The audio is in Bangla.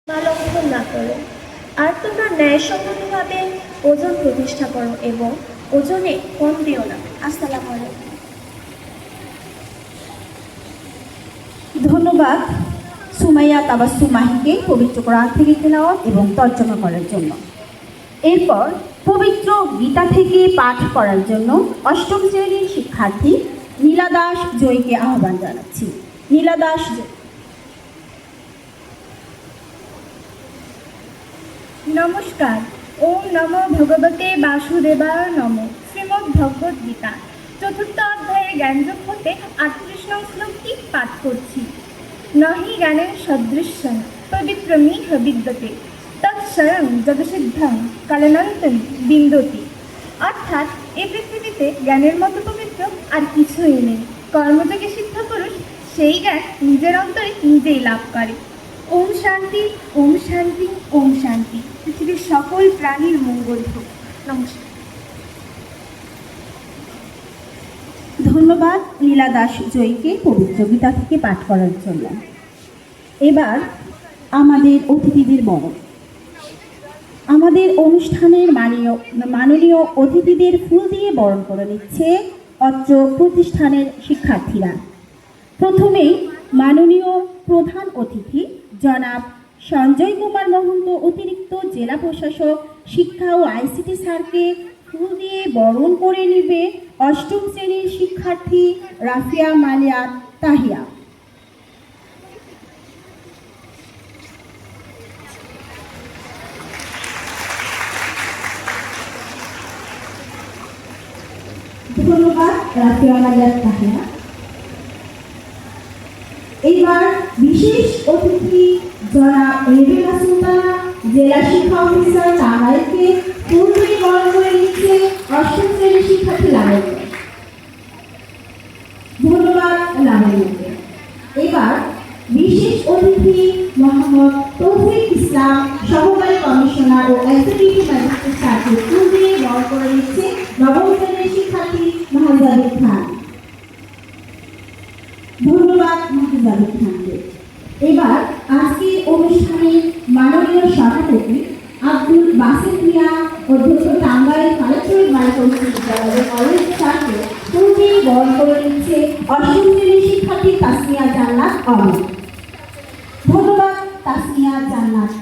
বা লঙ্ঘন না করো। আর তোমরা ন্যায়সঙ্গতভাবে ওজন প্রতিষ্ঠা করো এবং ওজনে কম দিও না। আসসালামু আলাইকুম। ধন্যবাদ সুমাইয়া তাবাসসুম মাহিকে পবিত্র কোরআন থেকে তেলাওয়াত এবং তর্জমা করার জন্য। এরপর পবিত্র গীতা থেকে পাঠ করার জন্য অষ্টম শ্রেণীর শিক্ষার্থী নীলা দাস জয়কে আহ্বান জানাচ্ছি। নীলা দাস জয়। নমস্কার। ওম নমো ভগবতে বাসুদেবায় নমঃ। শ্রীমদ্ ভগবদ্ গীতা চতুর্থ অধ্যায়ের জ্ঞানযোগ হতে 38 নং শ্লোকটি পাঠ করছি। নহি জ্ঞানের সদৃশ্যং পবিত্রমিহ বিদ্যতে তৎস্বয়ং জগসিদ্ধং কালানন্তং বিন্দতি। অর্থাৎ এই পৃথিবীতে জ্ঞানের মতো পবিত্র আর কিছুই নেই। কর্মযোগে সিদ্ধ পুরুষ সেই জ্ঞান নিজের অন্তরে নিজেই লাভ করে। ওম শান্তি, ওম শান্তি, ওম শান্তি। পৃথিবীর সকল প্রাণীর মঙ্গল হোক। নমস্কার। ধন্যবাদ নীলা দাস জয়কে পবিত্র গীতা থেকে পাঠ করার জন্য। এবার আমাদের অতিথিদের বরণ। আমাদের অনুষ্ঠানের মাননীয় অতিথিদের ফুল দিয়ে বরণ করে নিচ্ছে অত্র প্রতিষ্ঠানের শিক্ষার্থীরা। প্রথমেই মাননীয় প্রধান অতিথি জনাব সঞ্জয় কুমার মহন্ত অতিরিক্ত জেলা প্রশাসক শিক্ষা ও আইসিটি স্যারকে ফুল দিয়ে বরণ করে নেবে অষ্টম শ্রেণীর শিক্ষার্থী রাফিয়া মালিয়া তাহিয়া। ধন্যবাদ রাফিয়া মালিয়া তাহিয়া। এইবার বিশেষ অতিথি জনাব রেবেকা সুলতানা জেলা শিক্ষা অফিসার টাঙ্গাইলকে ফুল দিয়ে বরণ করে নিচ্ছে অষ্টম শ্রেণীর শিক্ষার্থী লাবণ্য। ধন্যবাদ লাবণ্যকে। এবার বিশেষ অতিথি মোহাম্মদ তৌফিক ইসলাম সহকারী কমিশনার ও এক্সিকিউটিভ ম্যাজিস্ট্রেট স্যারকে ফুল দিয়ে বরণ করে নিচ্ছে নবম শ্রেণীর শিক্ষার্থী মাহজাবুল খান। ধন্যবাদ মাহজাবুল খানকে। এবার আজকে অনুষ্ঠানের মাননীয় সভাপতি আব্দুল বাসিত মিয়া অধ্যক্ষ টাঙ্গাইল কালেক্টরেট বালিকা উচ্চ বিদ্যালয়ের কলেজ স্যারকে ফুল দিয়ে বরণ করে নিচ্ছে অষ্টম শ্রেণীর শিক্ষার্থী তাসমিয়া জান্নাত অমিত।